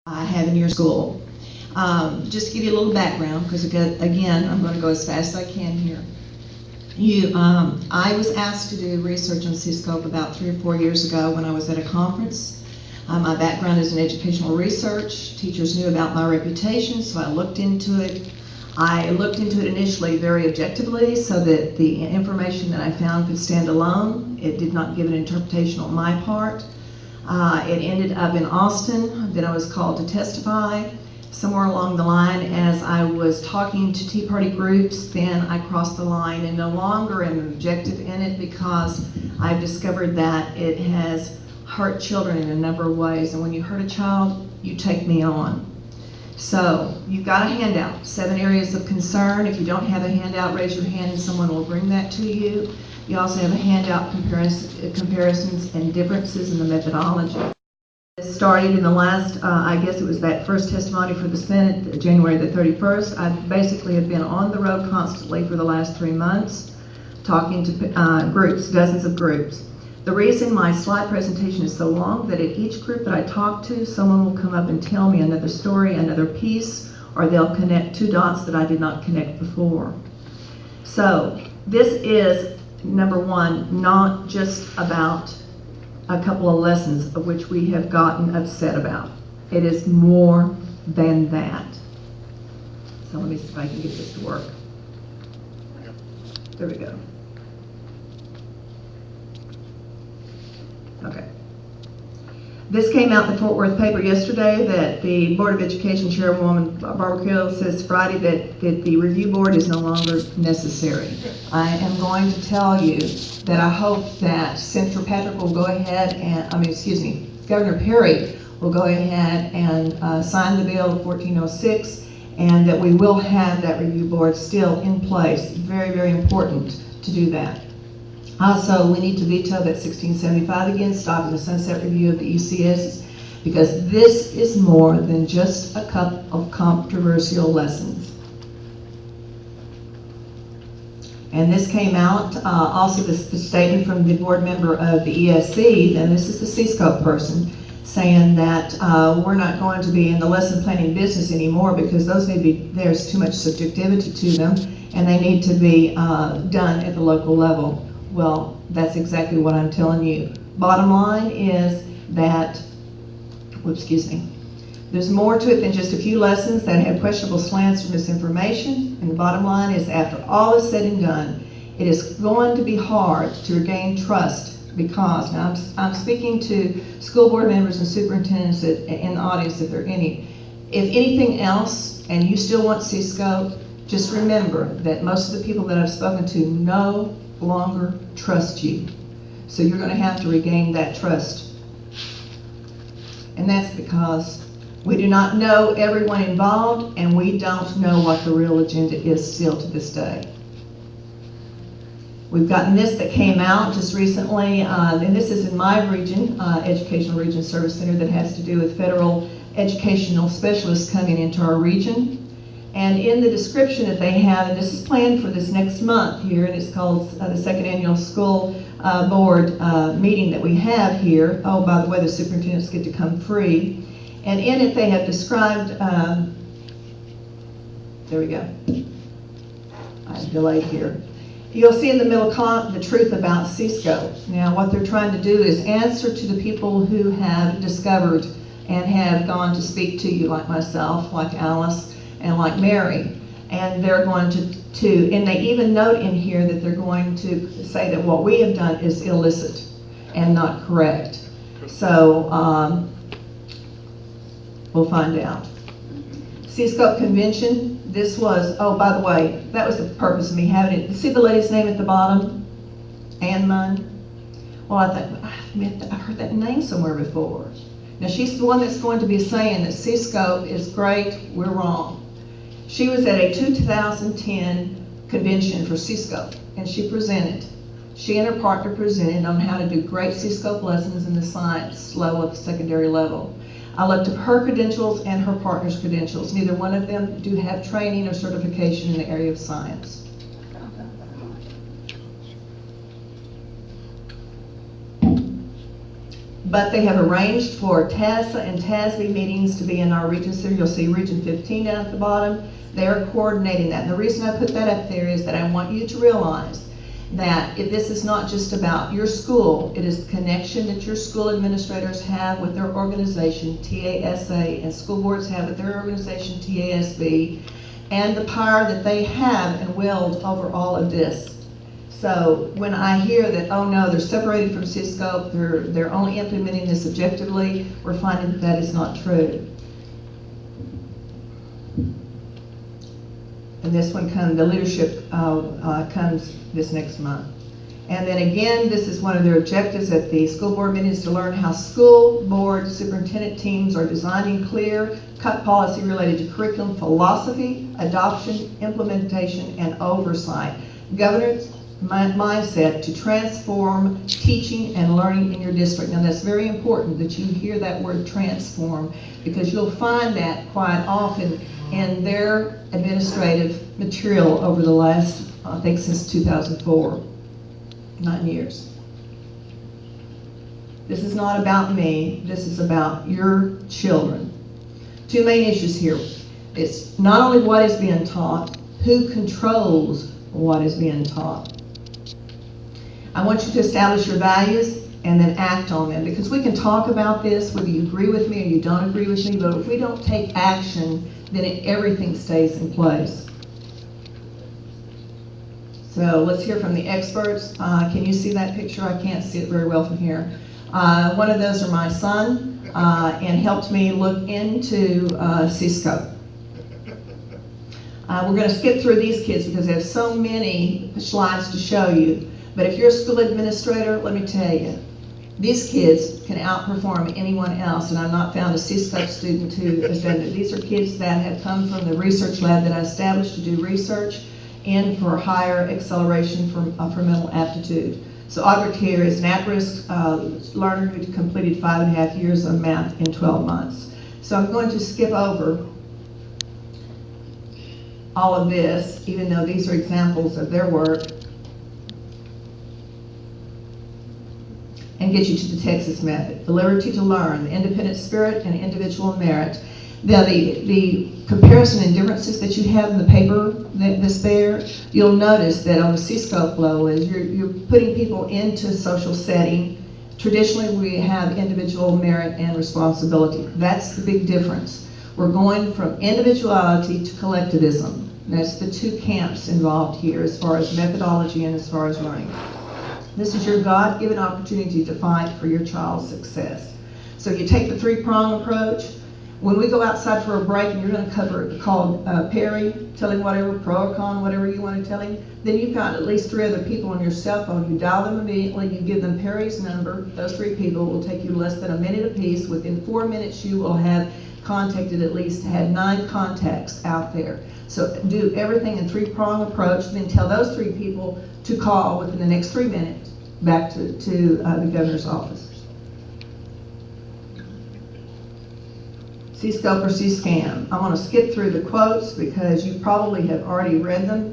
I have in your school. Just to give you a little background, because again, I'm going to go as fast as I can here. I was asked to do research on CScope about 3 or 4 years ago when I was at a conference. My background is in educational research. Teachers knew about my reputation, so I looked into it. I looked into it initially very objectively so that the information that I found could stand alone. It did not give an interpretation on my part. It ended up in Austin. Then I was called to testify. Somewhere along the line, as I was talking to Tea Party groups, then I crossed the line and no longer am objective in it because I've discovered that it has hurt children in a number of ways. And when you hurt a child, you take me on. So you've got a handout, 7 areas of concern. If you don't have a handout, raise your hand and someone will bring that to you. You also have a handout comparisons and differences in the methodology. It started in the last, I guess it was that first testimony for the Senate, January the 31st. I basically have been on the road constantly for the last 3 months, talking to groups, dozens of groups. The reason my slide presentation is so long, that at each group that I talk to, someone will come up and tell me another story, another piece, or they'll connect 2 dots that I did not connect before. So this is, number one, not just about a couple of lessons of which we have gotten upset about. It is more than that. So let me see if I can get this to work. There we go. Okay. This came out in the Fort Worth paper yesterday that the Board of Education Chairwoman Barbara Kill says Friday that the review board is no longer necessary. I am going to tell you that I hope that Senator Patrick will go ahead and, Governor Perry will go ahead and sign the bill 1406, and that we will have that review board still in place. Very, very important to do that. Also, we need to veto that 1675 again, stopping the sunset review of the ECS, because this is more than just a couple of controversial lessons. And this came out, also the statement from the board member of the ESC, and this is the CScope person, saying that we're not going to be in the lesson planning business anymore because those need to be, there's too much subjectivity to them, and they need to be done at the local level. Well, that's exactly what I'm telling you. Bottom line is that, there's more to it than just a few lessons that have questionable slants or misinformation. And the bottom line is, after all is said and done, it is going to be hard to regain trust because, now I'm speaking to school board members and superintendents in the audience, if there are any. If anything else, and you still want CScope, just remember that most of the people that I've spoken to no longer trust you. So you're going to have to regain that trust. And that's because we do not know everyone involved, and we don't know what the real agenda is still to this day. We've gotten this that came out just recently, and this is in my region, Educational Region Service Center, that has to do with federal educational specialists coming into our region. And in the description that they have, and this is planned for this next month here, and it's called the second annual school board meeting that we have here. Oh, by the way, the superintendents get to come free. And in it they have described, there we go, I'm delayed here. You'll see in the middle column the truth about CScope. Now what they're trying to do is answer to the people who have discovered and have gone to speak to you, like myself, like Alice, and like Mary, and they're going to, and they even note in here that they're going to say that what we have done is illicit and not correct. So we'll find out. CScope convention, this was, oh, by the way, that was the purpose of me having it. See the lady's name at the bottom? Ann Munn? Well, I thought, I've heard that name somewhere before. Now she's the one that's going to be saying that CScope is great, we're wrong. She was at a 2010 convention for CScope, and she presented. She and her partner presented on how to do great CScope lessons in the science level at the secondary level. I looked up her credentials and her partner's credentials. Neither one of them do have training or certification in the area of science. But they have arranged for TASA and TASB meetings to be in our region center. You'll see Region 15 down at the bottom. They're coordinating that. And the reason I put that up there is that I want you to realize that if this is not just about your school, it is the connection that your school administrators have with their organization, TASA, and school boards have with their organization, TASB, and the power that they have and wield over all of this. So when I hear that, oh no, they're separated from CScope, they're only implementing this objectively, we're finding that that is not true. And this one comes, the leadership comes this next month. And then again, this is one of their objectives at the school board meeting, is to learn how school board superintendent teams are designing clear cut policy related to curriculum philosophy, adoption, implementation, and oversight. Governance mindset to transform teaching and learning in your district. Now that's very important that you hear that word transform, because you'll find that quite often in their administrative material over the last, I think since 2004, 9 years. This is not about me, this is about your children. Two main issues here. It's not only what is being taught, who controls what is being taught. I want you to establish your values and then act on them, because we can talk about this whether you agree with me or you don't agree with me, but if we don't take action, then everything stays in place. So let's hear from the experts. Can you see that picture? I can't see it very well from here. One of those are my son, and helped me look into CScope. We're going to skip through these kids because there's so many slides to show you. But if you're a school administrator, let me tell you, these kids can outperform anyone else, and I've not found a CScope student who has done it. These are kids that have come from the research lab that I established to do research and for higher acceleration for mental aptitude. So Aubrey here is an at-risk learner who completed 5.5 years of math in 12 months. So I'm going to skip over all of this, even though these are examples of their work, and get you to the Texas method. The liberty to learn, the independent spirit, and individual merit. Now the comparison and differences that you have in the paper that's there, you'll notice that on the CScope level is you're putting people into social setting. Traditionally we have individual merit and responsibility. That's the big difference. We're going from individuality to collectivism. That's the two camps involved here as far as methodology and as far as learning. This is your God-given opportunity to fight for your child's success. So you take the three-prong approach. When we go outside for a break and you're going to call Perry, tell him whatever, pro or con, whatever you want to tell him, then you've got at least 3 other people on your cell phone. You dial them immediately, you give them Perry's number. Those 3 people will take you less than a minute apiece. Within 4 minutes you will have contacted at least, had 9 contacts out there. So do everything in three-prong approach, then tell those 3 people to call within the next 3 minutes back to the governor's office. CScope or CSCAM. I'm going to skip through the quotes because you probably have already read them.